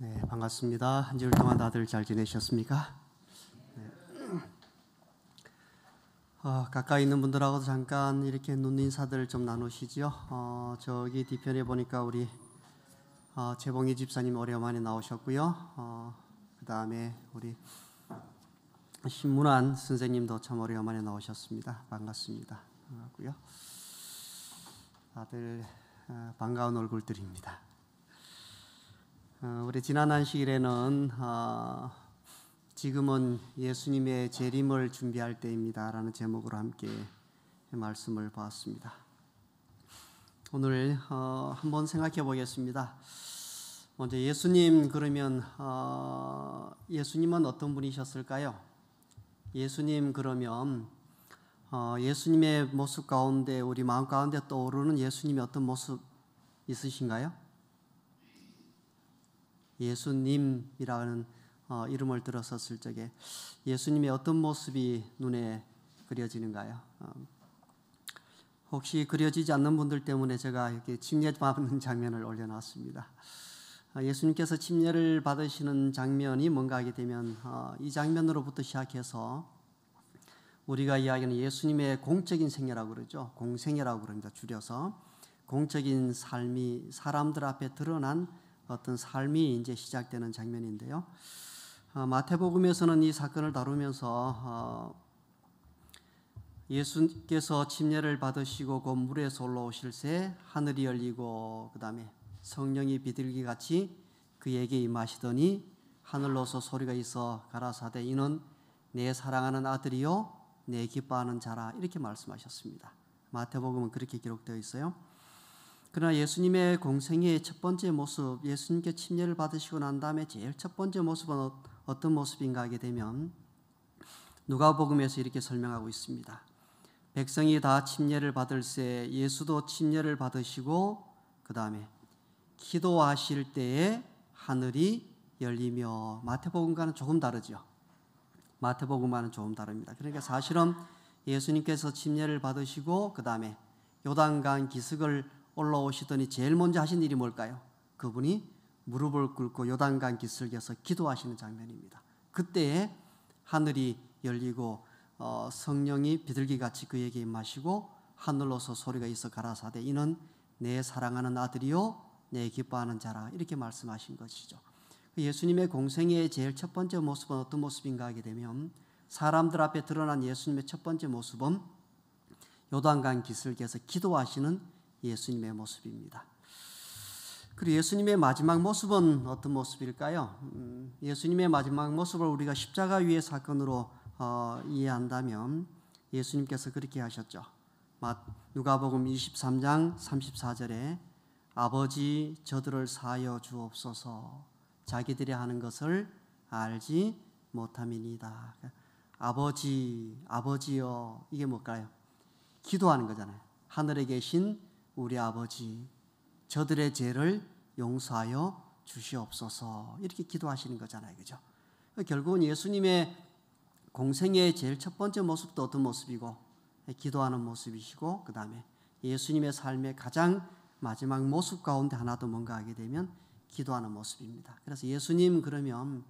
네, 반갑습니다. 한 주일 동안 다들 잘 지내셨습니까? 네. 가까이 있는 분들하고도 잠깐 이렇게 눈 인사들 좀 나누시죠. 저기 뒤편에 보니까 우리 재봉이 집사님 오랜만에 나오셨고요. 그 다음에 우리 신문환 선생님도 참 오랜만에 나오셨습니다. 반갑습니다. 반갑고요. 다들 반가운 얼굴들입니다. 우리 지난 안식일에는 지금은 예수님의 재림을 준비할 때입니다 라는 제목으로 함께 말씀을 보았습니다. 오늘 한번 생각해 보겠습니다. 먼저 예수님, 그러면 예수님은 어떤 분이셨을까요? 예수님, 그러면 예수님의 모습 가운데, 우리 마음 가운데 떠오르는 예수님의 어떤 모습 있으신가요? 예수님이라는 이름을 들었었을 적에 예수님의 어떤 모습이 눈에 그려지는가요? 혹시 그려지지 않는 분들 때문에 제가 이렇게 침례 받는 장면을 올려놨습니다. 예수님께서 침례를 받으시는 장면이 뭔가 하게 되면 이 장면으로부터 시작해서 우리가 이야기하는 예수님의 공적인 생애라고 그러죠. 공생애라고 그럽니다. 줄여서 공적인 삶이 사람들 앞에 드러난 어떤 삶이 이제 시작되는 장면인데요. 마태복음에서는 이 사건을 다루면서 예수께서 침례를 받으시고 그 물에서 올라오실새 하늘이 열리고 그 다음에 성령이 비둘기같이 그에게 임하시더니 하늘로서 소리가 있어 가라사대 이는 내 사랑하는 아들이요 내 기뻐하는 자라, 이렇게 말씀하셨습니다. 마태복음은 그렇게 기록되어 있어요. 그러나 예수님의 공생애의 첫 번째 모습, 예수님께 침례를 받으시고 난 다음에 제일 첫 번째 모습은 어떤 모습인가 하게 되면 누가복음에서 이렇게 설명하고 있습니다. 백성이 다 침례를 받을새 예수도 침례를 받으시고 그 다음에 기도하실 때에 하늘이 열리며, 마태복음과는 조금 다르죠. 마태복음과는 조금 다릅니다. 그러니까 사실은 예수님께서 침례를 받으시고 그 다음에 요단강 기슭을 올라오시더니 제일 먼저 하신 일이 뭘까요? 그분이 무릎을 꿇고 요단강 기슭에서 기도하시는 장면입니다. 그때에 하늘이 열리고 성령이 비둘기같이 그에게 임하시고 하늘로서 소리가 있어 가라사대 이는 내 사랑하는 아들이요 내 기뻐하는 자라, 이렇게 말씀하신 것이죠. 예수님의 공생애의 제일 첫 번째 모습은 어떤 모습인가 하게 되면 사람들 앞에 드러난 예수님의 첫 번째 모습은 요단강 기슭에서 기도하시는 예수님의 모습입니다. 그리고 예수님의 마지막 모습은 어떤 모습일까요? 예수님의 마지막 모습을 우리가 십자가 위의 사건으로 이해한다면 예수님께서 그렇게 하셨죠. 누가복음 23장 34절에 아버지 저들을 사하여 주옵소서 자기들이 하는 것을 알지 못함이니이다. 아버지여, 이게 뭘까요? 기도하는 거잖아요. 하늘에 계신 우리 아버지, 저들의 죄를 용서하여 주시옵소서, 이렇게 기도하시는 거잖아요. 그죠? 결국은 예수님의 공생애의 제일 첫 번째 모습도 어떤 모습이고 기도하는 모습이시고 그 다음에 예수님의 삶의 가장 마지막 모습 가운데 하나도 뭔가 하게 되면 기도하는 모습입니다. 그래서 예수님, 그러면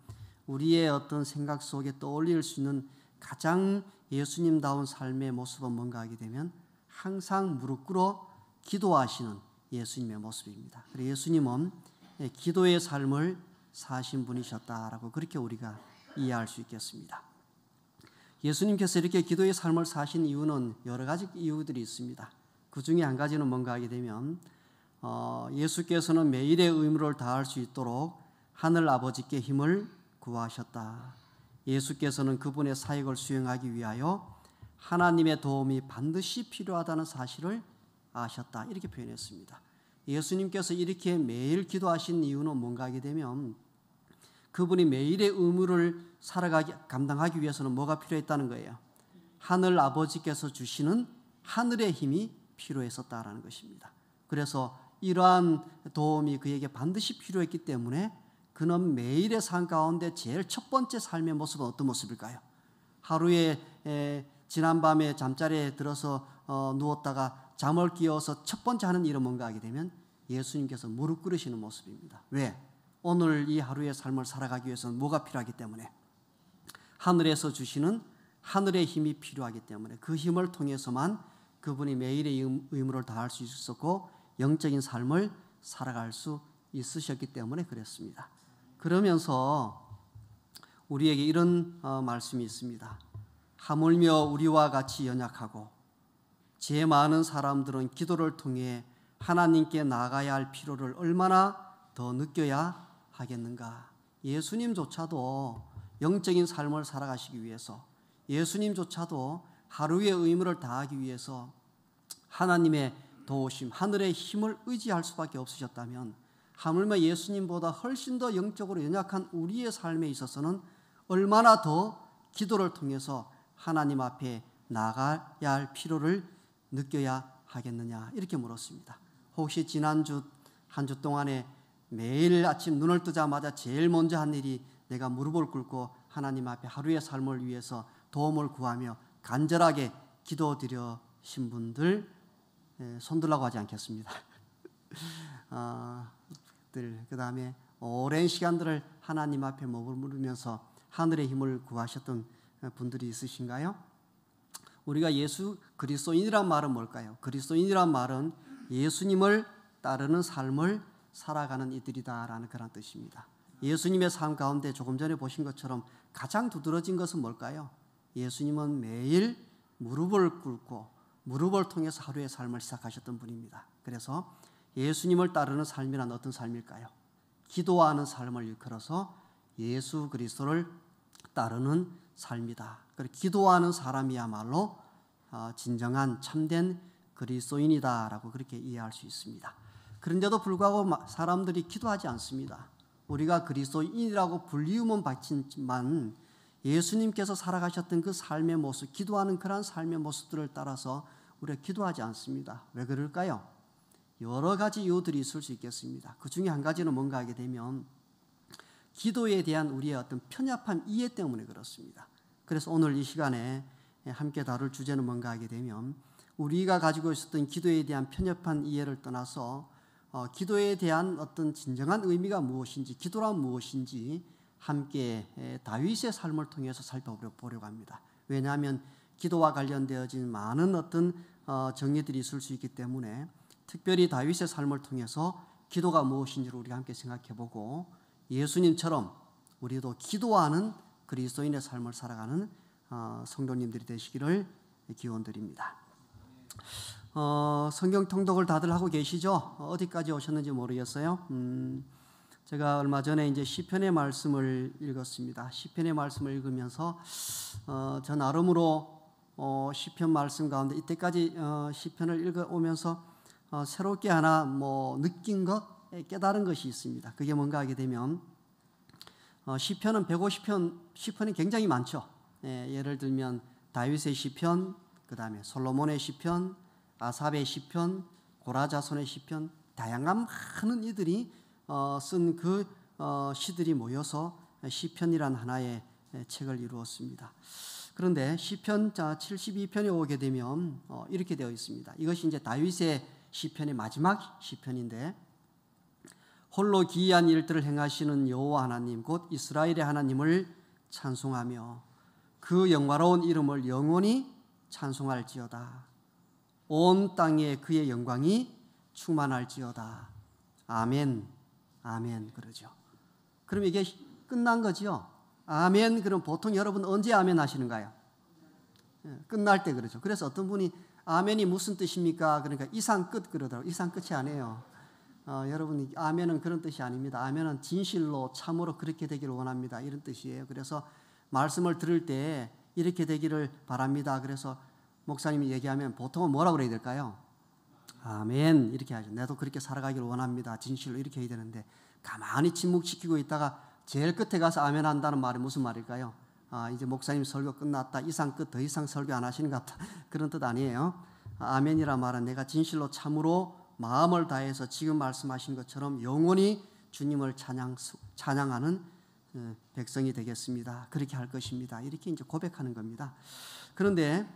우리의 어떤 생각 속에 떠올릴 수 있는 가장 예수님다운 삶의 모습은 뭔가 하게 되면 항상 무릎 꿇어 기도하시는 예수님의 모습입니다. 그래서 예수님은 기도의 삶을 사신 분이셨다라고 그렇게 우리가 이해할 수 있겠습니다. 예수님께서 이렇게 기도의 삶을 사신 이유는 여러 가지 이유들이 있습니다. 그 중에 한 가지는 뭔가 하게 되면 예수께서는 매일의 의무를 다할 수 있도록 하늘 아버지께 힘을 구하셨다. 예수께서는 그분의 사역을 수행하기 위하여 하나님의 도움이 반드시 필요하다는 사실을 아셨다, 이렇게 표현했습니다. 예수님께서 이렇게 매일 기도하신 이유는 뭔가 하게 되면 그분이 매일의 의무를 감당하기 위해서는 뭐가 필요했다는 거예요? 하늘 아버지께서 주시는 하늘의 힘이 필요했었다라는 것입니다. 그래서 이러한 도움이 그에게 반드시 필요했기 때문에 그는 매일의 삶 가운데 제일 첫 번째 삶의 모습은 어떤 모습일까요? 하루에 지난밤에 잠자리에 들어서 누웠다가 잠을 깨어서 첫 번째 하는 일은 뭔가 하게 되면 예수님께서 무릎 꿇으시는 모습입니다. 왜? 오늘 이 하루의 삶을 살아가기 위해서는 뭐가 필요하기 때문에 하늘에서 주시는 하늘의 힘이 필요하기 때문에 그 힘을 통해서만 그분이 매일의 의무를 다할 수 있었고 영적인 삶을 살아갈 수 있으셨기 때문에 그랬습니다. 그러면서 우리에게 이런 말씀이 있습니다. 하물며 우리와 같이 연약하고 죄 많은 사람들은 기도를 통해 하나님께 나아가야 할 필요를 얼마나 더 느껴야 하겠는가. 예수님조차도 영적인 삶을 살아가시기 위해서, 예수님조차도 하루의 의무를 다하기 위해서 하나님의 도우심, 하늘의 힘을 의지할 수밖에 없으셨다면 하물며 예수님보다 훨씬 더 영적으로 연약한 우리의 삶에 있어서는 얼마나 더 기도를 통해서 하나님 앞에 나가야 할 필요를 느껴야 하겠느냐, 이렇게 물었습니다. 혹시 지난주 한 주 동안에 매일 아침 눈을 뜨자마자 제일 먼저 한 일이 내가 무릎을 꿇고 하나님 앞에 하루의 삶을 위해서 도움을 구하며 간절하게 기도드리신 분들 손들라고 하지 않겠습니다. 그 다음에 오랜 시간들을 하나님 앞에 머무르면서 하늘의 힘을 구하셨던 분들이 있으신가요? 우리가 예수 그리스도인이란 말은 뭘까요? 그리스도인이란 말은 예수님을 따르는 삶을 살아가는 이들이다라는 그런 뜻입니다. 예수님의 삶 가운데 조금 전에 보신 것처럼 가장 두드러진 것은 뭘까요? 예수님은 매일 무릎을 꿇고 무릎을 통해서 하루의 삶을 시작하셨던 분입니다. 그래서 예수님을 따르는 삶이란 어떤 삶일까요? 기도하는 삶을 일컬어서 예수 그리스도를 따르는 삶이다. 그리고 기도하는 사람이야말로 진정한 참된 그리스도인이다라고 그렇게 이해할 수 있습니다. 그런데도 불구하고 사람들이 기도하지 않습니다. 우리가 그리스도인이라고 불리움은 받지만 예수님께서 살아가셨던 그 삶의 모습, 기도하는 그런 삶의 모습들을 따라서 우리가 기도하지 않습니다. 왜 그럴까요? 여러 가지 이유들이 있을 수 있겠습니다. 그 중에 한 가지는 뭔가 하게 되면 기도에 대한 우리의 어떤 편협한 이해 때문에 그렇습니다. 그래서 오늘 이 시간에 함께 다룰 주제는 뭔가 하게 되면 우리가 가지고 있었던 기도에 대한 편협한 이해를 떠나서 기도에 대한 어떤 진정한 의미가 무엇인지, 기도란 무엇인지 함께 다윗의 삶을 통해서 살펴보려고 합니다. 왜냐하면 기도와 관련되어진 많은 어떤 정의들이 있을 수 있기 때문에 특별히 다윗의 삶을 통해서 기도가 무엇인지를 우리가 함께 생각해보고 예수님처럼 우리도 기도하는 그리스도인의 삶을 살아가는 성도님들이 되시기를 기원드립니다. 성경 통독을 다들 하고 계시죠? 어디까지 오셨는지 모르겠어요. 제가 얼마 전에 이제 시편의 말씀을 읽었습니다. 시편의 말씀을 읽으면서 저 나름으로 시편 말씀 가운데 이때까지 시편을 읽어오면서 새롭게 하나 느낀 것, 깨달은 것이 있습니다. 그게 뭔가 하게 되면 시편은 150편, 시편이 굉장히 많죠. 예를 들면 다윗의 시편, 그 다음에 솔로몬의 시편, 아삽의 시편, 고라자손의 시편, 다양한 많은 이들이 쓴 그 시들이 모여서 시편이란 하나의 책을 이루었습니다. 그런데 시편 72편에 오게 되면 이렇게 되어 있습니다. 이것이 이제 다윗의 시편의 마지막 시편인데 홀로 기이한 일들을 행하시는 여호와 하나님 곧 이스라엘의 하나님을 찬송하며 그 영화로운 이름을 영원히 찬송할지어다. 온 땅에 그의 영광이 충만할지어다. 아멘, 아멘 그러죠. 그럼 이게 끝난 거죠. 아멘. 그럼 보통 여러분 언제 아멘 하시는가요? 끝날 때 그러죠. 그래서 어떤 분이 아멘이 무슨 뜻입니까? 그러니까 이상 끝 그러더라고요. 이상 끝이 아니에요. 여러분 아멘은 그런 뜻이 아닙니다. 아멘은 진실로 참으로 그렇게 되기를 원합니다. 이런 뜻이에요. 그래서 말씀을 들을 때 이렇게 되기를 바랍니다. 그래서 목사님이 얘기하면 보통은 뭐라고 그래야 될까요? 아멘 이렇게 하죠. 나도 그렇게 살아가기를 원합니다. 진실로 이렇게 해야 되는데 가만히 침묵시키고 있다가 제일 끝에 가서 아멘 한다는 말이 무슨 말일까요? 이제 목사님 설교 끝났다. 이상 끝, 더 이상 설교 안 하시는 것 같다. 그런 뜻 아니에요. 아멘이란 말은 내가 진실로 참으로 마음을 다해서 지금 말씀하신 것처럼 영원히 주님을 찬양하는 백성이 되겠습니다. 그렇게 할 것입니다. 이렇게 이제 고백하는 겁니다. 그런데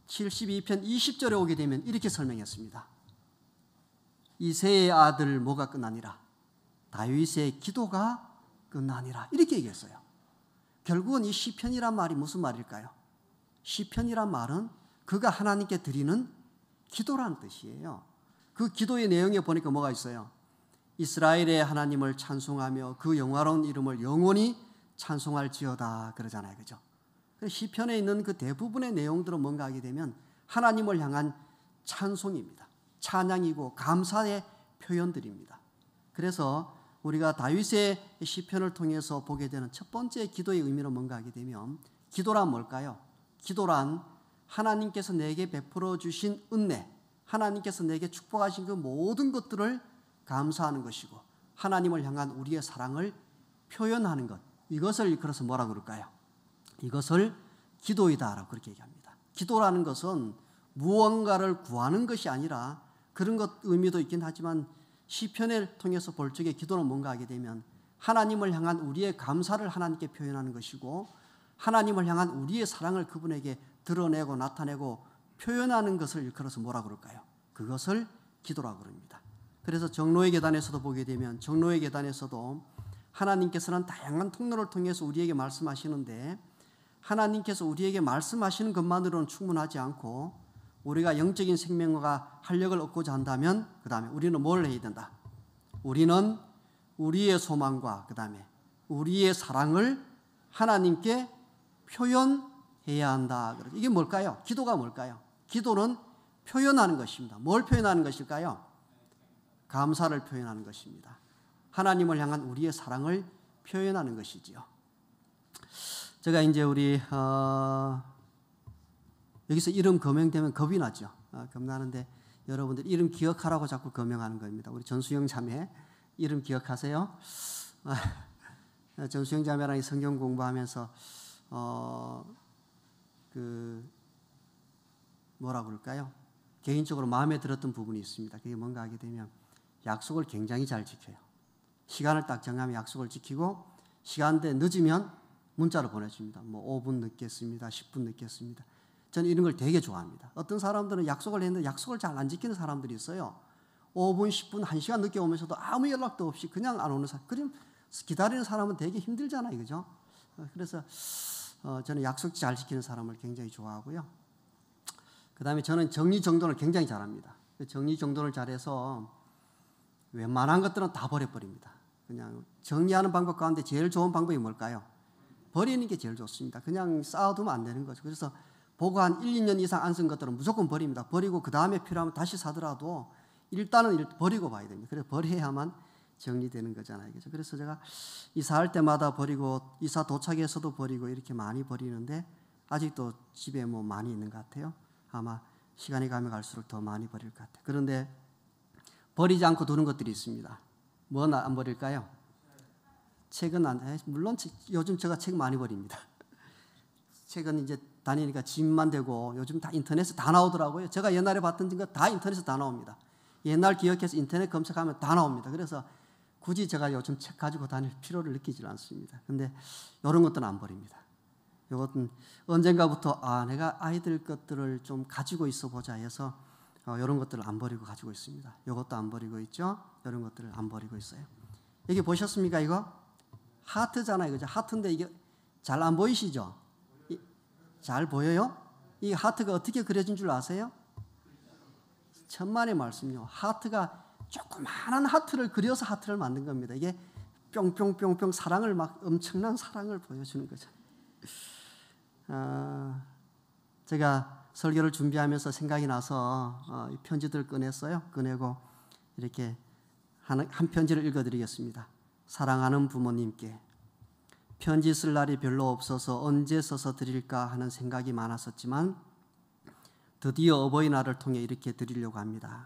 72편 20절에 오게 되면 이렇게 설명했습니다. 이새의 아들 뭐가 끝나니라. 다윗의 기도가 끝나니라 이렇게 얘기했어요. 결국은 이 시편이란 말이 무슨 말일까요? 시편이란 말은 그가 하나님께 드리는 기도란 뜻이에요. 그 기도의 내용에 보니까 뭐가 있어요? 이스라엘의 하나님을 찬송하며 그 영화로운 이름을 영원히 찬송할지어다 그러잖아요. 그죠? 시편에 있는 그 대부분의 내용들은 뭔가 하게 되면 하나님을 향한 찬송입니다. 찬양이고 감사의 표현들입니다. 그래서 우리가 다윗의 시편을 통해서 보게 되는 첫 번째 기도의 의미는 뭔가 하게 되면 기도란 뭘까요? 기도란 하나님께서 내게 베풀어 주신 은혜, 하나님께서 내게 축복하신 그 모든 것들을 감사하는 것이고 하나님을 향한 우리의 사랑을 표현하는 것, 이것을 일컬어서 뭐라고 그럴까요? 이것을 기도이다라고 그렇게 얘기합니다. 기도라는 것은 무언가를 구하는 것이 아니라 그런 것 의미도 있긴 하지만 시편을 통해서 볼 적에 기도는 뭔가 하게 되면 하나님을 향한 우리의 감사를 하나님께 표현하는 것이고 하나님을 향한 우리의 사랑을 그분에게 드러내고 나타내고 표현하는 것을 일컬어서 뭐라 그럴까요? 그것을 기도라고 그럽니다. 그래서 정로의 계단에서도 보게 되면 정로의 계단에서도 하나님께서는 다양한 통로를 통해서 우리에게 말씀하시는데 하나님께서 우리에게 말씀하시는 것만으로는 충분하지 않고 우리가 영적인 생명과 활력을 얻고자 한다면 그 다음에 우리는 뭘 해야 된다? 우리는 우리의 소망과 그 다음에 우리의 사랑을 하나님께 표현해야 한다. 이게 뭘까요? 기도가 뭘까요? 기도는 표현하는 것입니다. 뭘 표현하는 것일까요? 감사를 표현하는 것입니다. 하나님을 향한 우리의 사랑을 표현하는 것이지요. 제가 이제 우리 여기서 이름 거명되면 겁이 나죠. 겁나는데 여러분들 이름 기억하라고 자꾸 거명하는 겁니다. 우리 전수영 자매 이름 기억하세요? 전수영 자매랑 성경 공부하면서 뭐라 그럴까요? 개인적으로 마음에 들었던 부분이 있습니다. 그게 뭔가 하게 되면 약속을 굉장히 잘 지켜요. 시간을 딱 정하면 약속을 지키고 시간대 늦으면 문자로 보내줍니다. 뭐 5분 늦겠습니다. 10분 늦겠습니다. 저는 이런 걸 되게 좋아합니다. 어떤 사람들은 약속을 했는데 약속을 잘 안 지키는 사람들이 있어요. 5분, 10분, 1시간 늦게 오면서도 아무 연락도 없이 그냥 안 오는 사람. 그럼 기다리는 사람은 되게 힘들잖아요. 그죠? 그래서 저는 약속 잘 지키는 사람을 굉장히 좋아하고요. 그 다음에 저는 정리정돈을 굉장히 잘합니다. 정리정돈을 잘해서 웬만한 것들은 다 버려버립니다. 그냥 정리하는 방법 가운데 제일 좋은 방법이 뭘까요? 버리는 게 제일 좋습니다. 그냥 쌓아두면 안 되는 거죠. 그래서 보고 한 1, 2년 이상 안 쓴 것들은 무조건 버립니다. 버리고 그 다음에 필요하면 다시 사더라도 일단은 버리고 봐야 됩니다. 그래서 버려야만 정리되는 거잖아요. 그죠? 그래서 제가 이사할 때마다 버리고 이사 도착해서도 버리고 이렇게 많이 버리는데 아직도 집에 뭐 많이 있는 것 같아요. 아마 시간이 가면 갈수록 더 많이 버릴 것 같아요. 그런데 버리지 않고 두는 것들이 있습니다. 뭐 안 버릴까요? 책은 물론 요즘 제가 책 많이 버립니다. 책은 이제 다니니까 짐만 되고 요즘 다 인터넷에 다 나오더라고요. 제가 옛날에 봤던 거 다 인터넷에 다 나옵니다. 옛날 기억해서 인터넷 검색하면 다 나옵니다. 그래서 굳이 제가 요즘 책 가지고 다닐 필요를 느끼지 않습니다. 근데 이런 것들은 안 버립니다. 이것은 언젠가부터 내가 아이들 것들을 좀 가지고 있어 보자 해서 이런 것들을 안 버리고 가지고 있습니다. 이것도 안 버리고 있죠. 이런 것들을 안 버리고 있어요. 여기 보셨습니까? 이거 하트잖아요. 그죠? 하트인데 이게 잘 안 보이시죠? 잘 보여요? 이 하트가 어떻게 그려진 줄 아세요? 천만의 말씀요. 하트가 조그마한 하트를 그려서 하트를 만든 겁니다. 이게 뿅뿅뿅뿅 사랑을 막 엄청난 사랑을 보여주는 거죠. 제가 설교를 준비하면서 생각이 나서 이 편지들을 꺼냈어요. 꺼내고 이렇게 한 편지를 읽어드리겠습니다. 사랑하는 부모님께 편지 쓸 날이 별로 없어서 언제 써서 드릴까 하는 생각이 많았었지만 드디어 어버이날을 통해 이렇게 드리려고 합니다.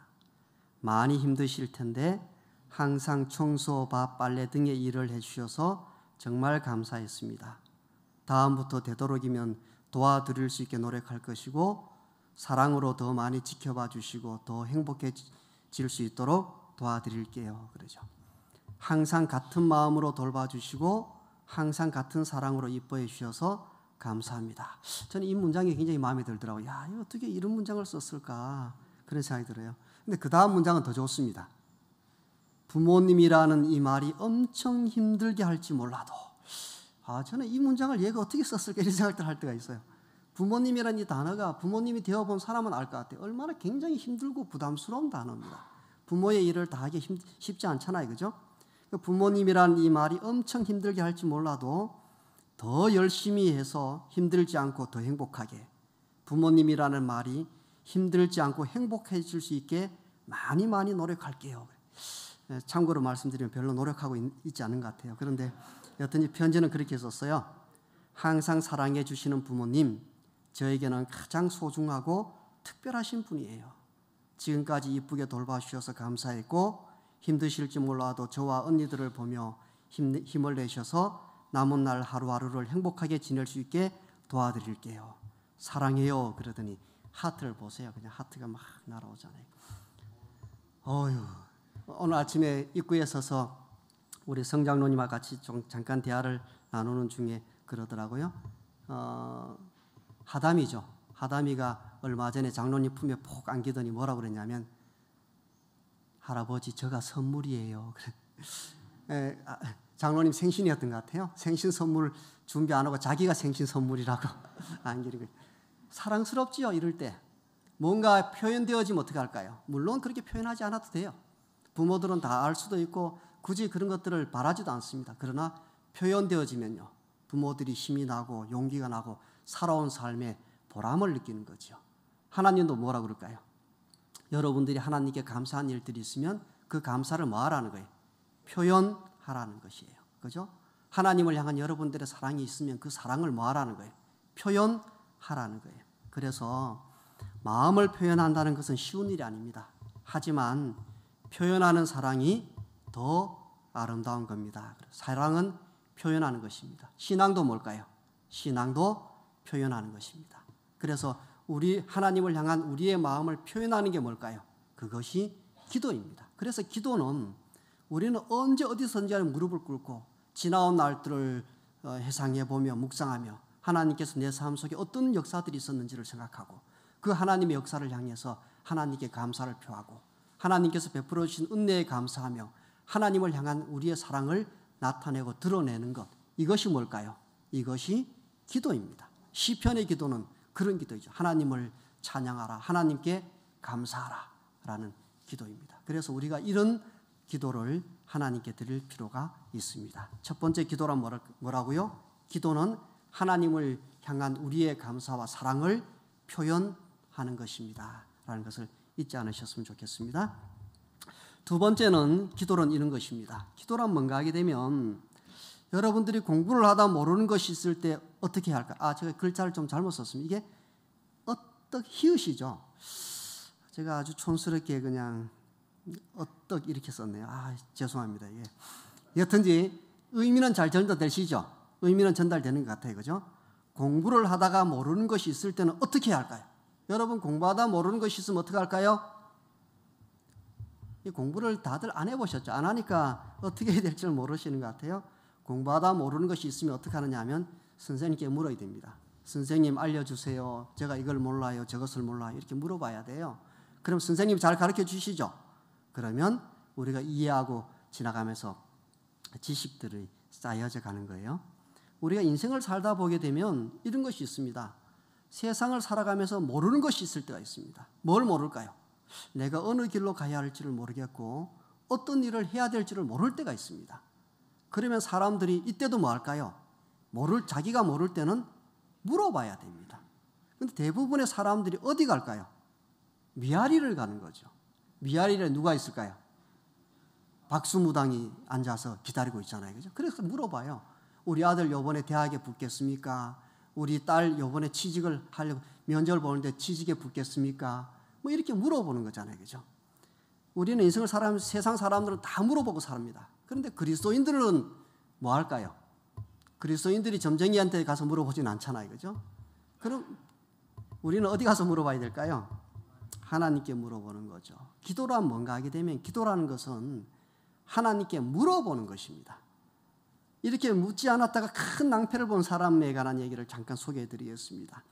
많이 힘드실 텐데 항상 청소, 밥, 빨래 등의 일을 해주셔서 정말 감사했습니다. 다음부터 되도록이면 도와드릴 수 있게 노력할 것이고 사랑으로 더 많이 지켜봐 주시고 더 행복해질 수 있도록 도와드릴게요. 그러죠. 항상 같은 마음으로 돌봐주시고 항상 같은 사랑으로 이뻐해 주셔서 감사합니다. 저는 이 문장이 굉장히 마음에 들더라고요. 야, 이거 어떻게 이런 문장을 썼을까? 그런 생각이 들어요. 근데 그 다음 문장은 더 좋습니다. 부모님이라는 이 말이 엄청 힘들게 할지 몰라도 저는 이 문장을 얘가 어떻게 썼을까 이런 생각들 할 때가 있어요. 부모님이라는 이 단어가 부모님이 되어본 사람은 알 것 같아요. 얼마나 굉장히 힘들고 부담스러운 단어입니다. 부모의 일을 다 하기 쉽지 않잖아요. 그죠? 부모님이라는 이 말이 엄청 힘들게 할지 몰라도 더 열심히 해서 힘들지 않고 더 행복하게, 부모님이라는 말이 힘들지 않고 행복해질 수 있게 많이 노력할게요. 참고로 말씀드리면 별로 노력하고 있지 않은 것 같아요. 그런데 여튼 이 편지는 그렇게 썼어요. 항상 사랑해 주시는 부모님, 저에게는 가장 소중하고 특별하신 분이에요. 지금까지 이쁘게 돌봐주셔서 감사했고 힘드실지 몰라도 저와 언니들을 보며 힘을 내셔서 남은 날 하루하루를 행복하게 지낼 수 있게 도와드릴게요. 사랑해요. 그러더니 하트를 보세요. 그냥 하트가 막 날아오잖아요. 오늘 아침에 입구에 서서 우리 성장로님과 같이 좀 잠깐 대화를 나누는 중에 그러더라고요. 하담이죠. 하담이가 얼마 전에 장로님 품에 푹 안기더니 뭐라고 그랬냐면, 할아버지 저가 선물이에요. 장로님 생신이었던 것 같아요. 생신 선물 준비 안 하고 자기가 생신 선물이라고 안기는. 사랑스럽지요. 이럴 때 뭔가 표현되어지면 어떻게 할까요? 물론 그렇게 표현하지 않아도 돼요. 부모들은 다 알 수도 있고 굳이 그런 것들을 바라지도 않습니다. 그러나 표현되어지면요, 부모들이 힘이 나고 용기가 나고 살아온 삶에 보람을 느끼는 거죠. 하나님도 뭐라고 그럴까요? 여러분들이 하나님께 감사한 일들이 있으면 그 감사를 뭐 하라는 거예요? 표현하라는 것이에요. 그죠? 하나님을 향한 여러분들의 사랑이 있으면 그 사랑을 뭐 하라는 거예요? 표현하라는 거예요. 그래서 마음을 표현한다는 것은 쉬운 일이 아닙니다. 하지만 표현하는 사랑이 더 아름다운 겁니다. 사랑은 표현하는 것입니다. 신앙도 뭘까요? 신앙도 표현하는 것입니다. 그래서 우리 하나님을 향한 우리의 마음을 표현하는 게 뭘까요? 그것이 기도입니다. 그래서 기도는 우리는 언제 어디서든지 무릎을 꿇고 지나온 날들을 회상해 보며 묵상하며 하나님께서 내 삶 속에 어떤 역사들이 있었는지를 생각하고 그 하나님의 역사를 향해서 하나님께 감사를 표하고 하나님께서 베풀어 주신 은혜에 감사하며 하나님을 향한 우리의 사랑을 나타내고 드러내는 것, 이것이 뭘까요? 이것이 기도입니다. 시편의 기도는 그런 기도이죠. 하나님을 찬양하라, 하나님께 감사하라 라는 기도입니다. 그래서 우리가 이런 기도를 하나님께 드릴 필요가 있습니다. 첫 번째 기도란 뭐라고요? 기도는 하나님을 향한 우리의 감사와 사랑을 표현하는 것입니다 라는 것을 잊지 않으셨으면 좋겠습니다. 두 번째는 기도는 이런 것입니다. 기도란 뭔가 하게 되면 여러분들이 공부를 하다 모르는 것이 있을 때 어떻게 할까? 제가 글자를 좀 잘못 썼습니다. 이게 히읗이죠. 제가 아주 촌스럽게 그냥 어떡 이렇게 썼네요. 죄송합니다. 이게 여튼지 의미는 잘 전달되시죠? 의미는 전달되는 것 같아요. 그죠? 공부를 하다가 모르는 것이 있을 때는 어떻게 해야 할까요? 여러분 공부하다 모르는 것이 있으면 어떻게 할까요? 이 공부를 다들 안 해보셨죠? 안 하니까 어떻게 해야 될지 모르시는 것 같아요. 공부하다 모르는 것이 있으면 어떻게 하느냐 하면 선생님께 물어야 됩니다. 선생님 알려주세요. 제가 이걸 몰라요. 저것을 몰라요. 이렇게 물어봐야 돼요. 그럼 선생님이 잘 가르쳐 주시죠? 그러면 우리가 이해하고 지나가면서 지식들이 쌓여져 가는 거예요. 우리가 인생을 살다 보게 되면 이런 것이 있습니다. 세상을 살아가면서 모르는 것이 있을 때가 있습니다. 뭘 모를까요? 내가 어느 길로 가야 할지를 모르겠고 어떤 일을 해야 될지를 모를 때가 있습니다. 그러면 사람들이 이때도 뭐 할까요? 자기가 모를 때는 물어봐야 됩니다. 그런데 대부분의 사람들이 어디 갈까요? 미아리를 가는 거죠. 미아리에 누가 있을까요? 박수무당이 앉아서 기다리고 있잖아요. 그죠? 그래서 물어봐요. 우리 아들 요번에 대학에 붙겠습니까? 우리 딸 요번에 취직을 하려고 면접을 보는데 취직에 붙겠습니까? 뭐 이렇게 물어보는 거잖아요. 그죠? 우리는 인생을 살아가면서 세상 사람들은 다 물어보고 삽니다. 그런데 그리스도인들은 뭐 할까요? 그리스도인들이 점쟁이한테 가서 물어보진 않잖아요. 그죠? 그럼 우리는 어디 가서 물어봐야 될까요? 하나님께 물어보는 거죠. 기도란 뭔가 하게 되면 기도라는 것은 하나님께 물어보는 것입니다. 이렇게 묻지 않았다가 큰 낭패를 본 사람에 관한 얘기를 잠깐 소개해 드리겠습니다.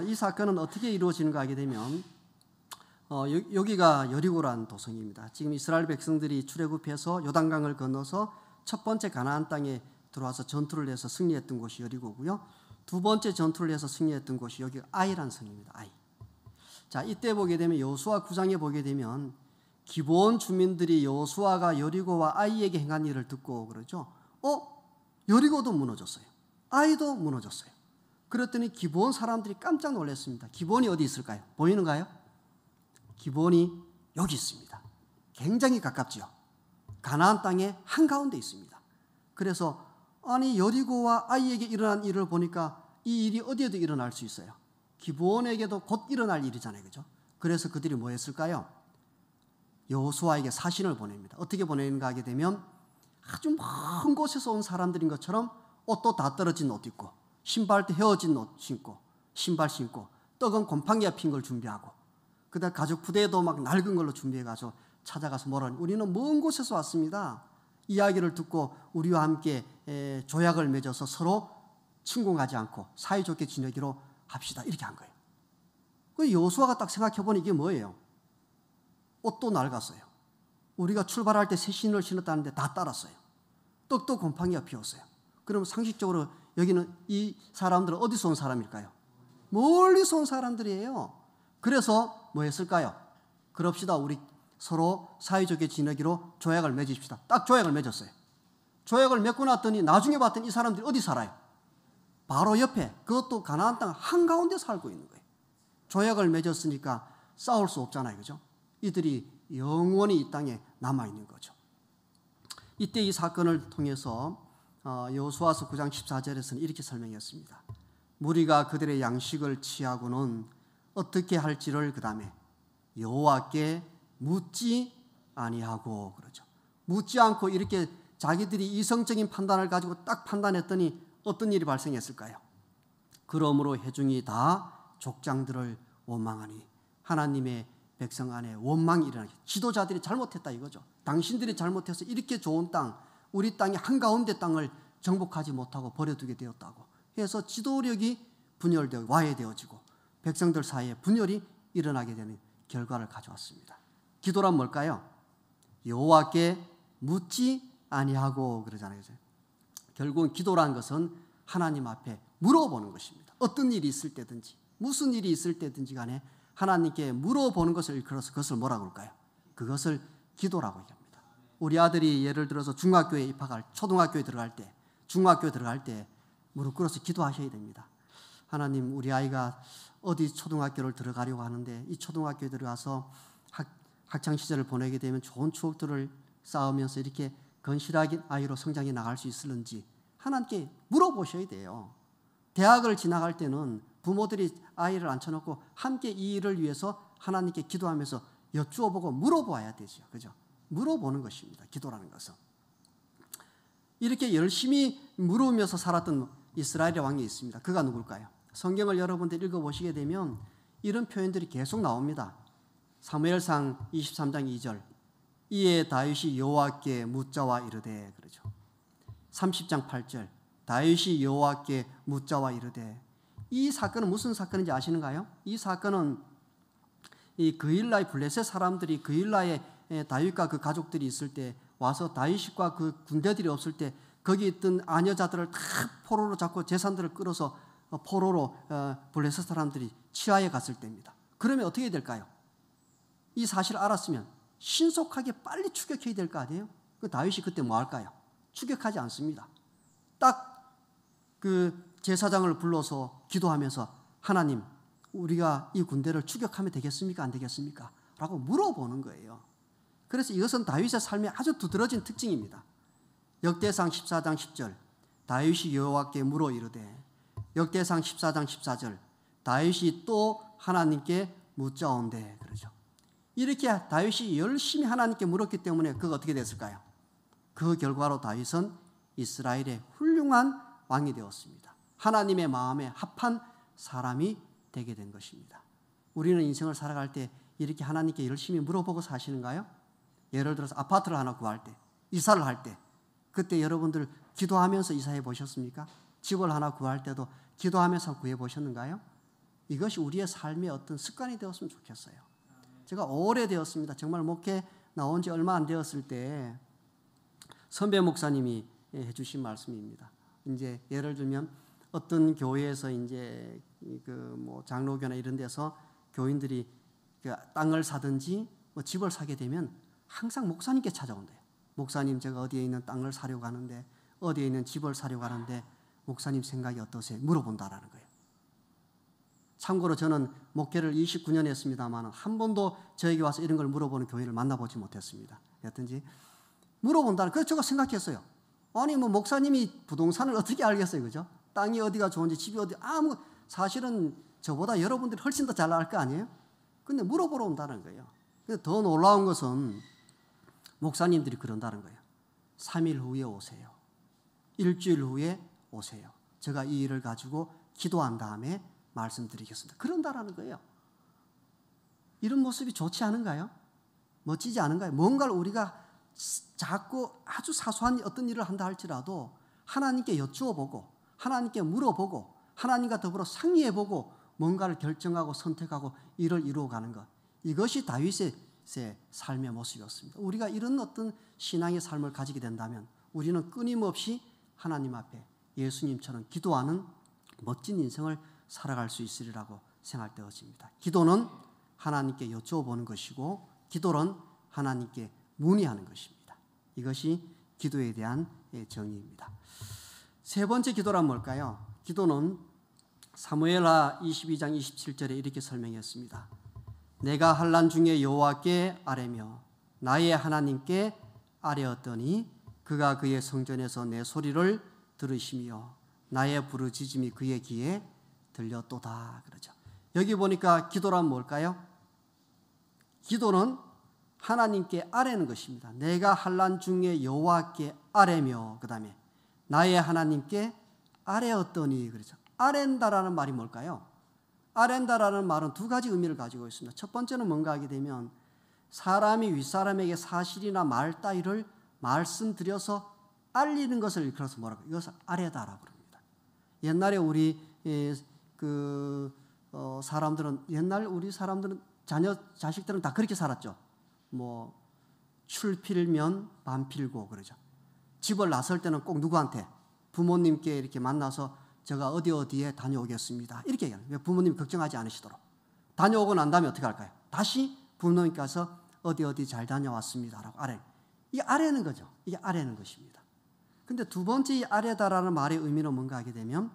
이 사건은 어떻게 이루어지는가 하게 되면 여기가 여리고라는 도성입니다. 지금 이스라엘 백성들이 출애굽해서 요단강을 건너서 첫 번째 가나안 땅에 들어와서 전투를 해서 승리했던 곳이 여리고고요. 두 번째 전투를 해서 승리했던 곳이 여기 아이란 성입니다. 아이. 자, 이때 보게 되면 여호수아 9장에 보게 되면 기브온 주민들이 여호수아가 여리고와 아이에게 행한 일을 듣고 그러죠. 여리고도 무너졌어요. 아이도 무너졌어요. 그랬더니 기브온 사람들이 깜짝 놀랐습니다. 기브온이 어디 있을까요? 보이는가요? 기브온이 여기 있습니다. 굉장히 가깝지요. 가나안 땅의 한가운데 있습니다. 그래서 아니 여리고와 아이에게 일어난 일을 보니까 이 일이 어디에도 일어날 수 있어요. 기브온에게도 곧 일어날 일이잖아요. 그죠? 그래서 그들이 뭐 했을까요? 여호수아에게 사신을 보냅니다. 어떻게 보내는가 하게 되면 아주 먼 곳에서 온 사람들인 것처럼 옷도 다 떨어진 옷 입고 신발도 헤어진 옷 신고 신발 신고 떡은 곰팡이가 핀 걸 준비하고 그다음 가죽 부대도 막 낡은 걸로 준비해가지고 찾아가서 뭐라니 우리는 먼 곳에서 왔습니다. 이야기를 듣고 우리와 함께 조약을 맺어서 서로 침공하지 않고 사이좋게 지내기로 합시다. 이렇게 한 거예요. 그 여호수아가 딱 생각해보니 이게 뭐예요? 옷도 낡았어요. 우리가 출발할 때 새 신을 신었다는데 다 따랐어요. 떡도 곰팡이가 피었어요. 그럼 상식적으로 여기는 이 사람들은 어디서 온 사람일까요? 멀리서 온 사람들이에요. 그래서 뭐 했을까요? 그럽시다. 우리 서로 사이좋게 지내기로 조약을 맺읍시다. 딱 조약을 맺었어요. 조약을 맺고 났더니 나중에 봤더니 이 사람들이 어디 살아요? 바로 옆에, 그것도 가나안 땅 한가운데 살고 있는 거예요. 조약을 맺었으니까 싸울 수 없잖아요. 그죠? 이들이 영원히 이 땅에 남아있는 거죠. 이때 이 사건을 통해서 여호수아서 9장 14절에서는 이렇게 설명했습니다. 무리가 그들의 양식을 취하고는 어떻게 할지를 그 다음에 여호와께 묻지 아니하고 그러죠. 묻지 않고 이렇게 자기들이 이성적인 판단을 가지고 딱 판단했더니 어떤 일이 발생했을까요? 그러므로 회중이 다 족장들을 원망하니 하나님의 백성 안에 원망이 일어나게. 지도자들이 잘못했다 이거죠. 당신들이 잘못해서 이렇게 좋은 땅, 우리 땅의 한가운데 땅을 정복하지 못하고 버려두게 되었다고 해서 지도력이 분열되어 와해되어지고 백성들 사이에 분열이 일어나게 되는 결과를 가져왔습니다. 기도란 뭘까요? 여호와께 묻지 아니하고 그러잖아요. 결국은 기도란 것은 하나님 앞에 물어보는 것입니다. 어떤 일이 있을 때든지 무슨 일이 있을 때든지 간에 하나님께 물어보는 것을 일컬어서 그것을 뭐라고 할까요? 그것을 기도라고 얘기합니다. 우리 아들이 예를 들어서 중학교에 입학할 초등학교에 들어갈 때 중학교에 들어갈 때 무릎 꿇어서 기도하셔야 됩니다. 하나님 우리 아이가 어디 초등학교를 들어가려고 하는데 이 초등학교에 들어가서 학창시절을 보내게 되면 좋은 추억들을 쌓으면서 이렇게 건실하게 아이로 성장해 나갈 수 있을는지 하나님께 물어보셔야 돼요. 대학을 지나갈 때는 부모들이 아이를 앉혀놓고 함께 이 일을 위해서 하나님께 기도하면서 여쭈어보고 물어봐야 되죠. 그죠? 물어보는 것입니다. 기도라는 것은. 이렇게 열심히 물으면서 살았던 이스라엘의 왕이 있습니다. 그가 누굴까요? 성경을 여러분들 읽어보시게 되면 이런 표현들이 계속 나옵니다. 사무엘상 23장 2절 이에 다윗이 여호와께 묻자와 이르되 그러죠. 30장 8절 다윗이 여호와께 묻자와 이르되 이 사건은 무슨 사건인지 아시는가요? 이 사건은 이 그일라의 블레셋 사람들이 그일라에 다윗과 그 가족들이 있을 때 와서 다윗과 그 군대들이 없을 때 거기 있던 아녀자들을 다 포로로 잡고 재산들을 끌어서 포로로 블레셋 사람들이 취하에 갔을 때입니다. 그러면 어떻게 될까요? 이 사실을 알았으면 신속하게 빨리 추격해야 될 거 아니에요? 그 다윗이 그때 뭐 할까요? 추격하지 않습니다. 딱 그 제사장을 불러서 기도하면서 하나님 우리가 이 군대를 추격하면 되겠습니까? 안 되겠습니까? 라고 물어보는 거예요. 그래서 이것은 다윗의 삶의 아주 두드러진 특징입니다. 역대상 14장 10절 다윗이 여호와께 물어 이르되 역대상 14장 14절 다윗이 또 하나님께 묻자온대 그러죠. 이렇게 다윗이 열심히 하나님께 물었기 때문에 그가 어떻게 됐을까요? 그 결과로 다윗은 이스라엘의 훌륭한 왕이 되었습니다. 하나님의 마음에 합한 사람이 되게 된 것입니다. 우리는 인생을 살아갈 때 이렇게 하나님께 열심히 물어보고 사시는가요? 예를 들어서 아파트를 하나 구할 때, 이사를 할 때 그때 여러분들 기도하면서 이사해 보셨습니까? 집을 하나 구할 때도 기도하면서 구해 보셨는가요? 이것이 우리의 삶의 어떤 습관이 되었으면 좋겠어요. 제가 오래되었습니다. 정말 목회 나온 지 얼마 안 되었을 때 선배 목사님이 해주신 말씀입니다. 이제 예를 들면 어떤 교회에서 이제 그 뭐 장로교나 이런 데서 교인들이 그 땅을 사든지 뭐 집을 사게 되면 항상 목사님께 찾아온대요. 목사님, 제가 어디에 있는 땅을 사려고 하는데, 어디에 있는 집을 사려고 하는데 목사님 생각이 어떠세요? 물어본다라는 거예요. 참고로 저는 목회를 29년 했습니다만 한 번도 저에게 와서 이런 걸 물어보는 교회를 만나보지 못했습니다. 여튼지 물어본다는, 그래서 제가 생각했어요. 아니 뭐 목사님이 부동산을 어떻게 알겠어요, 그죠? 땅이 어디가 좋은지, 집이 어디, 사실은 저보다 여러분들이 훨씬 더 잘 알 거 아니에요? 근데 물어보러 온다는 거예요. 근데 더 놀라운 것은 목사님들이 그런다는 거예요. 3일 후에 오세요. 일주일 후에 오세요. 제가 이 일을 가지고 기도한 다음에 말씀드리겠습니다. 그런다라는 거예요. 이런 모습이 좋지 않은가요? 멋지지 않은가요? 뭔가를 우리가 자꾸 아주 사소한 어떤 일을 한다 할지라도 하나님께 여쭈어보고 하나님께 물어보고 하나님과 더불어 상의해보고 뭔가를 결정하고 선택하고 일을 이루어가는 것, 이것이 다윗의 삶의 모습이었습니다. 우리가 이런 어떤 신앙의 삶을 가지게 된다면 우리는 끊임없이 하나님 앞에 예수님처럼 기도하는 멋진 인생을 살아갈 수 있으리라고 생각할 때였습니다. 기도는 하나님께 여쭤보는 것이고 기도는 하나님께 문의하는 것입니다. 이것이 기도에 대한 정의입니다. 세 번째 기도란 뭘까요? 기도는 사무엘하 22장 27절에 이렇게 설명했습니다. 내가 환난 중에 여호와께 아뢰며 나의 하나님께 아뢰었더니 그가 그의 성전에서 내 소리를 들으시며 나의 부르짖음이 그의 귀에 들렸도다. 그러죠. 여기 보니까 기도란 뭘까요? 기도는 하나님께 아뢰는 것입니다. 내가 환난 중에 여호와께 아뢰며, 그 다음에 나의 하나님께 아뢰었더니, 그렇죠. 아뢰다라는 말이 뭘까요? 아뢰다라는 말은 두 가지 의미를 가지고 있습니다. 첫 번째는 뭔가 하게 되면 사람이 윗사람에게 사실이나 말 따위를 말씀드려서 알리는 것을 일컬어서 뭐라고? 이것을 아뢰다라고 합니다. 옛날에 우리 사람들은, 옛날 우리 사람들은 자식들은 다 그렇게 살았죠. 뭐 출 필면 반 필고 그러죠. 집을 나설 때는 꼭 누구한테? 부모님께 이렇게 만나서 제가 어디에 다녀오겠습니다. 이렇게 얘기해요. 부모님이 걱정하지 않으시도록. 다녀오고 난 다음에 어떻게 할까요? 다시 부모님께 가서 어디 잘 다녀왔습니다라고 아뢰. 이게 아뢰는 거죠. 이게 아뢰는 것입니다. 근데 두 번째 이 아뢰다라는 말의 의미는 뭔가 하게 되면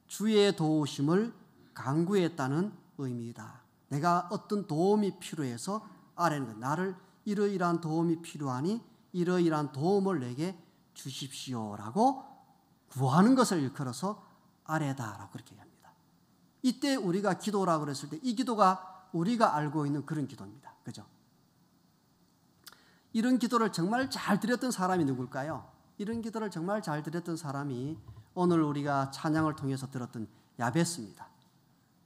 주의 도우심을 간구했다는 의미이다. 내가 어떤 도움이 필요해서 아뢰는 거예요. 나를 이러이러한 도움이 필요하니 이러이러한 도움을 내게 주십시오라고 구하는 것을 일컬어서 아뢰다라고 그렇게 얘기합니다. 이때 우리가 기도라고 그랬을 때 이 기도가 우리가 알고 있는 그런 기도입니다. 그죠? 이런 기도를 정말 잘 드렸던 사람이 누굴까요? 이런 기도를 정말 잘 드렸던 사람이 오늘 우리가 찬양을 통해서 들었던 야베스입니다.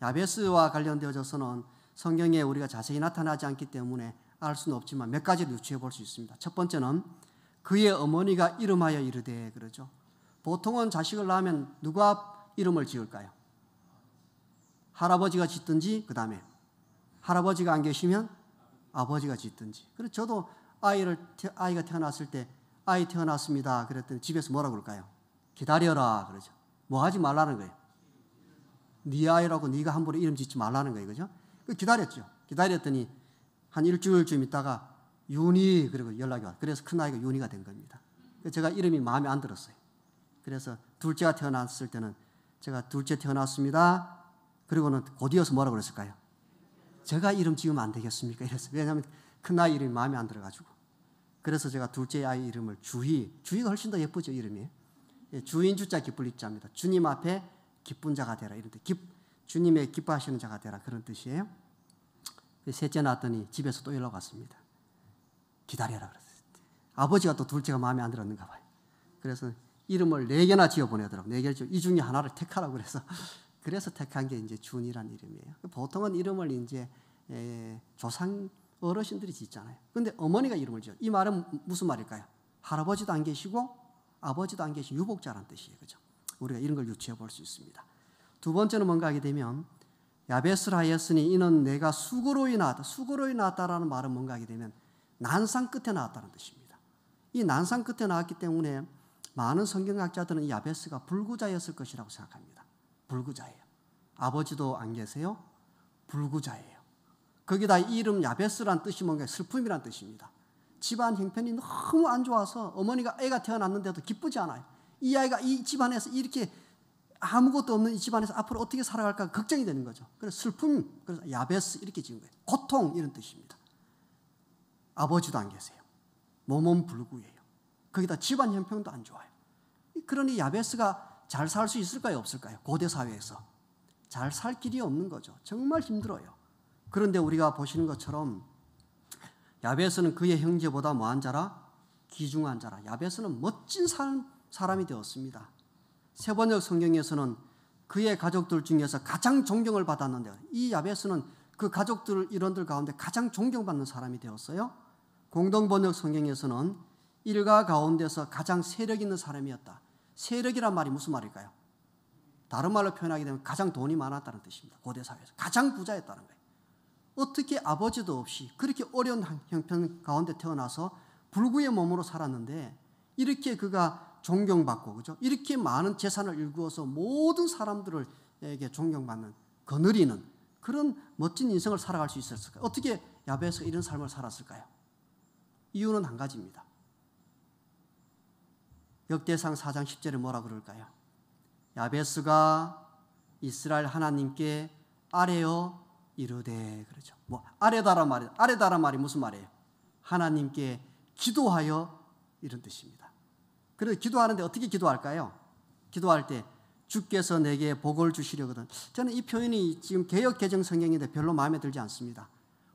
야베스와 관련되어져서는 성경에 우리가 자세히 나타나지 않기 때문에 알 수는 없지만 몇 가지를 유추해 볼 수 있습니다. 첫 번째는 그의 어머니가 이름하여 이르되, 그러죠. 보통은 자식을 낳으면 누가 이름을 지을까요? 할아버지가 짓든지, 그 다음에 할아버지가 안 계시면 아버지가 짓든지. 그래서 저도 아이가 태어났을 때 아이 태어났습니다 그랬더니 집에서 뭐라고 그럴까요? 기다려라 그러죠. 뭐 하지 말라는 거예요. 네 아이라고 네가 함부로 이름 짓지 말라는 거예요. 그죠? 기다렸죠. 기다렸더니 한 일주일쯤 있다가 윤희 그리고 연락이 왔어요. 그래서 큰 아이가 윤희가 된 겁니다. 제가 이름이 마음에 안 들었어요. 그래서 둘째가 태어났을 때는 제가 둘째 태어났습니다. 그리고는 곧이어서 뭐라고 그랬을까요? 제가 이름 지으면 안 되겠습니까? 이랬어요. 왜냐하면 큰 아이 이름이 마음에 안 들어가지고. 그래서 제가 둘째 아이 이름을 주희가 훨씬 더 예쁘죠, 이름이. 주인 주자 기쁠 입자입니다. 주님 앞에 기쁜 자가 되라. 이런 뜻. 주님의 기뻐하시는 자가 되라. 그런 뜻이에요. 셋째 낳았더니 집에서 또 연락 왔습니다. 기다려라 그랬어요. 아버지가 또 둘째가 마음에 안 들었는가 봐요. 그래서 이름을 4개나 지어 보내더라고요. 4개를 지어 이 중에 하나를 택하라고 그래서 택한 게 이제 준이라는 이름이에요. 보통은 이름을 이제 조상 어르신들이 짓잖아요. 근데 어머니가 이름을 지어. 이 말은 무슨 말일까요? 할아버지도 안 계시고 아버지도 안 계신 유복자라는 뜻이에요. 그죠? 우리가 이런 걸 유추해 볼 수 있습니다. 두 번째는 뭔가 하게 되면 야베스를 하였으니 이는 내가 수고로이 나왔다라는 말은 뭔가 하게 되면 난상 끝에 나왔다는 뜻입니다. 이 난상 끝에 나왔기 때문에 많은 성경학자들은 이 야베스가 불구자였을 것이라고 생각합니다. 불구자예요. 아버지도 안 계세요. 불구자예요. 거기다 이 이름 야베스란 뜻이 뭔가 슬픔이란 뜻입니다. 집안 형편이 너무 안 좋아서 어머니가 애가 태어났는데도 기쁘지 않아요. 이 아이가 이 집안에서 이렇게 아무것도 없는 이 집안에서 앞으로 어떻게 살아갈까 걱정이 되는 거죠. 그래서 슬픔, 그래서 야베스 이렇게 지은 거예요. 고통 이런 뜻입니다. 아버지도 안 계세요. 몸은 불구예요. 거기다 집안 형편도 안 좋아요. 그러니 야베스가 잘 살 수 있을까요? 없을까요? 고대 사회에서 잘 살 길이 없는 거죠. 정말 힘들어요. 그런데 우리가 보시는 것처럼 야베스는 그의 형제보다 뭐한 자라? 귀중한 자라. 야베스는 멋진 사람이 되었습니다. 세번역 성경에서는 그의 가족들 중에서 가장 존경을 받았는데 이 야베스는 그 가족들 일원들 가운데 가장 존경받는 사람이 되었어요. 공동번역 성경에서는 일가 가운데서 가장 세력 있는 사람이었다. 세력이란 말이 무슨 말일까요? 다른 말로 표현하게 되면 가장 돈이 많았다는 뜻입니다. 고대 사회에서 가장 부자였다는 거예요. 어떻게 아버지도 없이 그렇게 어려운 형편 가운데 태어나서 불구의 몸으로 살았는데 이렇게 그가 존경받고, 그죠? 이렇게 많은 재산을 일구어서 모든 사람들에게 존경받는, 거느리는 그런 멋진 인생을 살아갈 수 있었을까요? 어떻게 야베스가 이런 삶을 살았을까요? 이유는 한 가지입니다. 역대상 4장 10절에 뭐라 그럴까요? 야베스가 이스라엘 하나님께 아뢰어 이르되, 그렇죠. 뭐 아뢰다란 말이 무슨 말이에요? 하나님께 기도하여 이런 뜻입니다. 그래서 기도하는데 어떻게 기도할까요? 기도할 때 주께서 내게 복을 주시려거든. 저는 이 표현이 지금 개역 개정 성경인데 별로 마음에 들지 않습니다.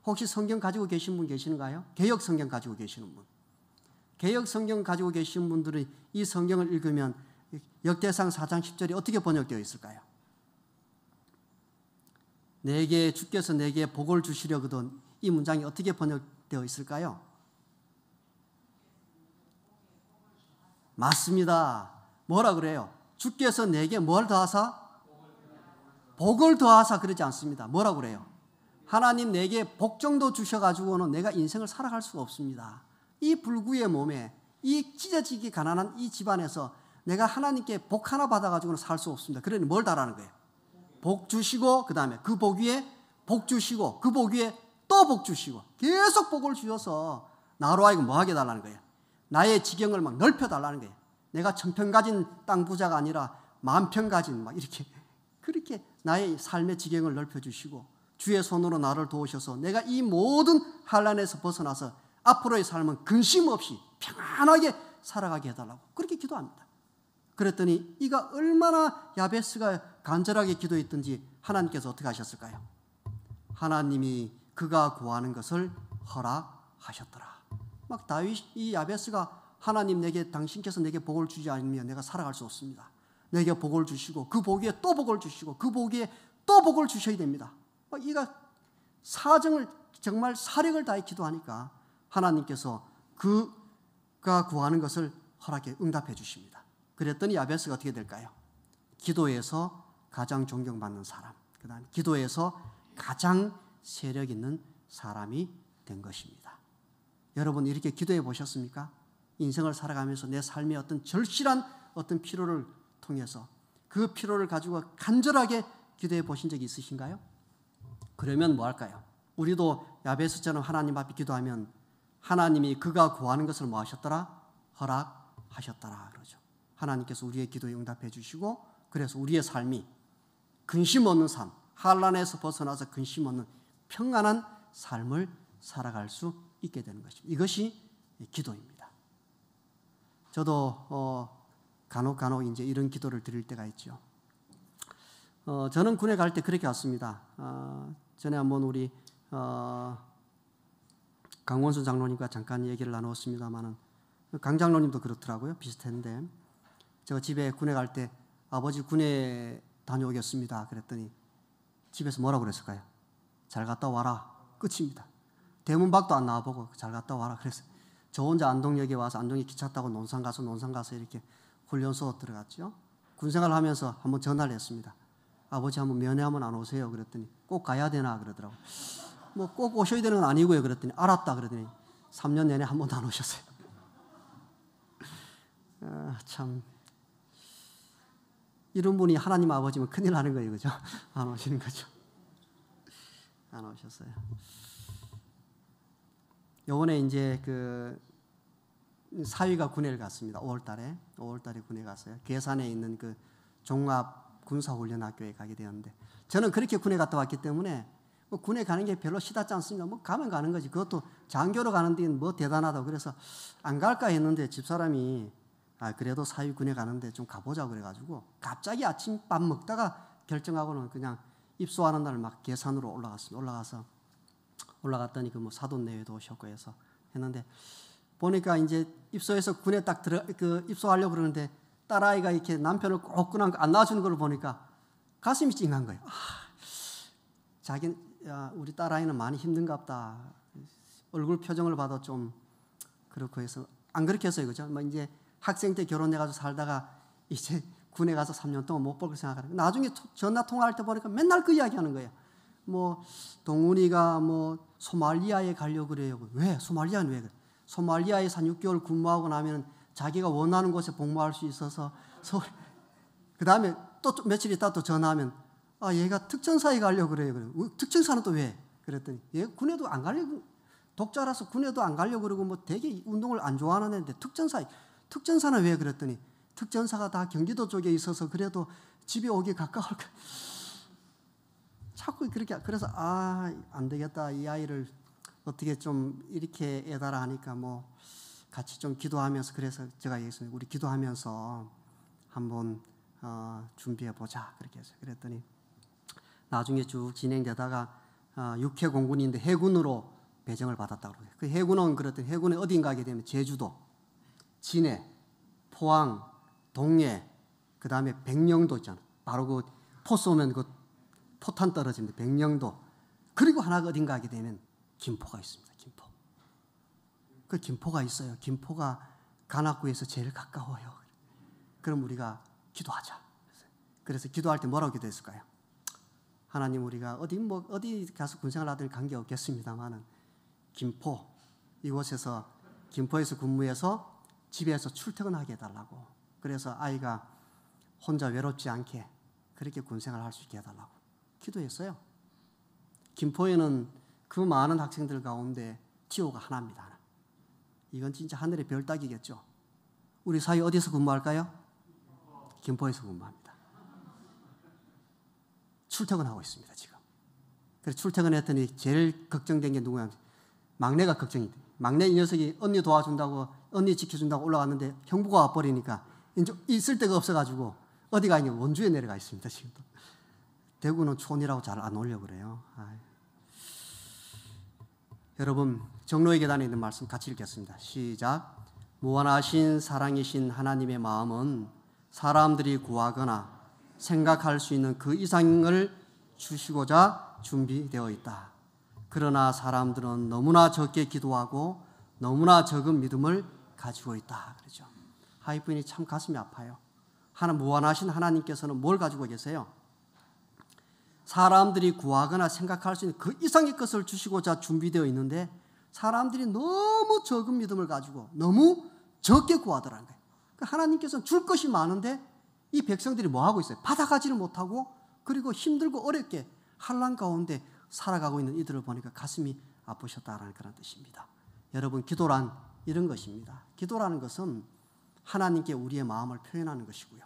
혹시 성경 가지고 계신 분 계시는가요? 개역 성경 가지고 계시는 분. 개역 성경 가지고 계신 분들이 이 성경을 읽으면 역대상 4장 10절이 어떻게 번역되어 있을까요? 주께서 내게 복을 주시려거든. 이 문장이 어떻게 번역되어 있을까요? 맞습니다. 뭐라 그래요? 주께서 내게 뭘 더하사? 복을 더하사 그러지 않습니다. 뭐라 그래요? 하나님 내게 복 정도 주셔가지고는 내가 인생을 살아갈 수가 없습니다. 이 불구의 몸에 이 찢어지기 가난한 이 집안에서 내가 하나님께 복 하나 받아가지고는 살 수 없습니다. 그러니 뭘 달라는 거예요? 복 주시고 그 다음에 그 복 위에 복 주시고 그 복 위에 또 복 주시고 계속 복을 주셔서 나로 하여금 뭐 하게 달라는 거예요? 나의 지경을 막 넓혀달라는 거예요. 내가 1000평 가진 땅 부자가 아니라 10,000평 가진 막 이렇게 그렇게 나의 삶의 지경을 넓혀주시고 주의 손으로 나를 도우셔서 내가 이 모든 환난에서 벗어나서 앞으로의 삶은 근심 없이 평안하게 살아가게 해달라고 그렇게 기도합니다. 그랬더니 이가 얼마나 야베스가 간절하게 기도했든지 하나님께서 어떻게 하셨을까요? 하나님이 그가 구하는 것을 허락하셨더라. 막 이 야베스가 하나님 당신께서 내게 복을 주지 않으면 내가 살아갈 수 없습니다. 내게 복을 주시고 그 복 위에 또 복을 주시고 그 복 위에 또 복을 주셔야 됩니다. 이가 사정을 정말 사력을 다해 기도하니까 하나님께서 그가 구하는 것을 허락해 응답해 주십니다. 그랬더니 야베스가 어떻게 될까요? 기도에서 가장 존경받는 사람, 그 다음에 기도에서 가장 세력 있는 사람이 된 것입니다. 여러분 이렇게 기도해 보셨습니까? 인생을 살아가면서 내 삶의 어떤 절실한 어떤 필요를 통해서 그 필요를 가지고 간절하게 기도해 보신 적이 있으신가요? 그러면 뭐 할까요? 우리도 야베스처럼 하나님 앞에 기도하면 하나님이 그가 구하는 것을 뭐 하셨더라? 허락하셨더라 그러죠. 하나님께서 우리의 기도에 응답해 주시고 그래서 우리의 삶이 근심 없는 삶, 환난에서 벗어나서 근심 없는 평안한 삶을 살아갈 수 있게 되는 것입니다. 이것이 기도입니다. 저도 간혹 이제 이런 기도를 드릴 때가 있죠. 저는 군에 갈 때 그렇게 왔습니다. 전에 한번 우리 강원순 장로님과 잠깐 얘기를 나누었습니다만은 강 장로님도 그렇더라고요. 비슷했는데 제가 집에 군에 갈 때 아버지 군에 다녀오겠습니다. 그랬더니 집에서 뭐라고 그랬을까요? 잘 갔다 와라. 끝입니다. 대문 밖도 안 나와보고 잘 갔다 와라. 그래서 저 혼자 안동역에 와서 안동에 기차 타고 논산 가서 이렇게 훈련소 들어갔죠. 군생활을 하면서 한번 전화를 했습니다. 아버지 한번 면회하면 안 오세요? 그랬더니 꼭 가야 되나 그러더라고. 뭐 꼭 오셔야 되는 건 아니고요. 그랬더니 알았다 그러더니 3년 내내 한 번도 안 오셨어요. 참 이런 분이 하나님 아버지면 큰일 나는 거예요. 그죠? 안 오시는 거죠. 안 오셨어요. 요번에 이제 그 사위가 군회를 갔습니다. 5월 달에 군에 갔어요. 괴산에 있는 그 종합 군사훈련학교에 가게 되었는데, 저는 그렇게 군에 갔다 왔기 때문에 뭐 군에 가는 게 별로 시답지 않습니다. 뭐 가면 가는 거지. 그것도 장교로 가는 데는 뭐 대단하다고. 그래서 안 갈까 했는데 집사람이 그래도 사위 군에 가는데 좀 가보자고 그래가지고 갑자기 아침밥 먹다가 결정하고는 그냥 입소하는 날 막 괴산으로 올라갔습니다. 올라갔더니 그 뭐 사돈내외도 오셨고 해서 했는데, 보니까 이제 입소해서 군에 딱 입소하려고 그러는데 딸아이가 이렇게 남편을 꼭 끄는 안 놔주는 걸 보니까 가슴이 찡한 거예요. 우리 딸아이는 많이 힘든갑다. 얼굴 표정을 봐도 좀 그렇고 해서 안 그렇게 했어요. 그죠? 뭐 이제 학생 때 결혼해가지고 살다가 이제 군에 가서 3년 동안 못 볼 걸 생각하는 거예요. 나중에 전화 통화할 때 보니까 맨날 그 이야기 하는 거예요. 뭐 동훈이가 뭐 소말리아에 가려고 그래요. 왜? 소말리아는 왜 그래? 소말리아에서 한 6개월 근무하고 나면 자기가 원하는 곳에 복무할 수 있어서 그 다음에 또 며칠 있다 또 전화하면 얘가 특전사에 가려고 그래요. 특전사는 또 왜? 그랬더니 얘 군에도 안 가려고, 독자라서 군에도 안 가려고 그러고 뭐 되게 운동을 안 좋아하는 애인데 특전사는 왜? 그랬더니 특전사가 다 경기도 쪽에 있어서 그래도 집에 오기 가까울 거. 자꾸 그렇게. 그래서 안 되겠다. 이 아이를 어떻게 좀 이렇게 애달아 하니까 뭐 같이 좀 기도하면서, 그래서 제가 얘기했습니다. 우리 기도하면서 한번 준비해 보자 그렇게 해서. 그랬더니 나중에 쭉 진행되다가 육해 공군인데 해군으로 배정을 받았다고 그래요. 그 해군은 그랬더니 해군에 어딘가 가게 되면 제주도, 진해, 포항, 동해, 그 다음에 백령도 있잖아. 바로 그 포 쏘면 그 포탄 떨어지는데 백령도. 그리고 하나가 어딘가 하게 되면 김포가 있습니다. 김포. 그 김포가 있어요. 김포가 관악구에서 제일 가까워요. 그럼 우리가 기도하자. 그래서 기도할 때 뭐라고 기도했을까요? 하나님, 우리가 어디 가서 군생활 하든 관계없겠습니다만은 김포 이곳에서, 김포에서 근무해서 집에서 출퇴근하게 해달라고. 그래서 아이가 혼자 외롭지 않게 그렇게 군생활을 할 수 있게 해달라고 기도했어요. 김포에는 그 많은 학생들 가운데 TO가 하나입니다. 하나. 이건 진짜 하늘의 별 따기겠죠. 우리 사위 어디서 근무할까요? 김포에서 근무합니다. 출퇴근하고 있습니다, 지금. 그래서 출퇴근했더니 제일 걱정된 게 누구냐? 막내가 걱정이 돼. 막내 이 녀석이 언니 도와준다고, 언니 지켜준다고 올라갔는데 형부가 와버리니까 이제 있을 데가 없어가지고 어디가 있냐? 원주에 내려가 있습니다, 지금도. 대구는 촌이라고 잘 안 오려고 그래요. 여러분, 정로의 계단에 있는 말씀 같이 읽겠습니다. 시작. 무한하신 사랑이신 하나님의 마음은 사람들이 구하거나 생각할 수 있는 그 이상을 주시고자 준비되어 있다. 그러나 사람들은 너무나 적게 기도하고 너무나 적은 믿음을 가지고 있다. 그러죠. 하이프인이 참 가슴이 아파요. 무한하신 하나님께서는 뭘 가지고 계세요? 사람들이 구하거나 생각할 수 있는 그 이상의 것을 주시고자 준비되어 있는데 사람들이 너무 적은 믿음을 가지고 너무 적게 구하더라는 거예요. 하나님께서는 줄 것이 많은데 이 백성들이 뭐 하고 있어요? 받아가지를 못하고, 그리고 힘들고 어렵게 환난 가운데 살아가고 있는 이들을 보니까 가슴이 아프셨다라는 그런 뜻입니다. 여러분, 기도란 이런 것입니다. 기도라는 것은 하나님께 우리의 마음을 표현하는 것이고요.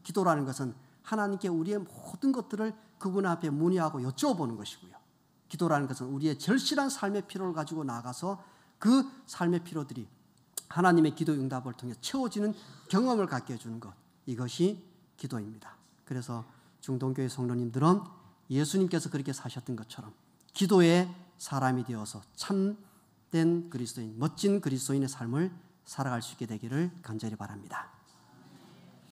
기도라는 것은 하나님께 우리의 모든 것들을 그분 앞에 문의하고 여쭤보는 것이고요. 기도라는 것은 우리의 절실한 삶의 필요를 가지고 나가서 그 삶의 필요들이 하나님의 기도 응답을 통해 채워지는 경험을 갖게 해주는 것, 이것이 기도입니다. 그래서 중동교회 성도님들은 예수님께서 그렇게 사셨던 것처럼 기도의 사람이 되어서 참된 그리스도인, 멋진 그리스도인의 삶을 살아갈 수 있게 되기를 간절히 바랍니다.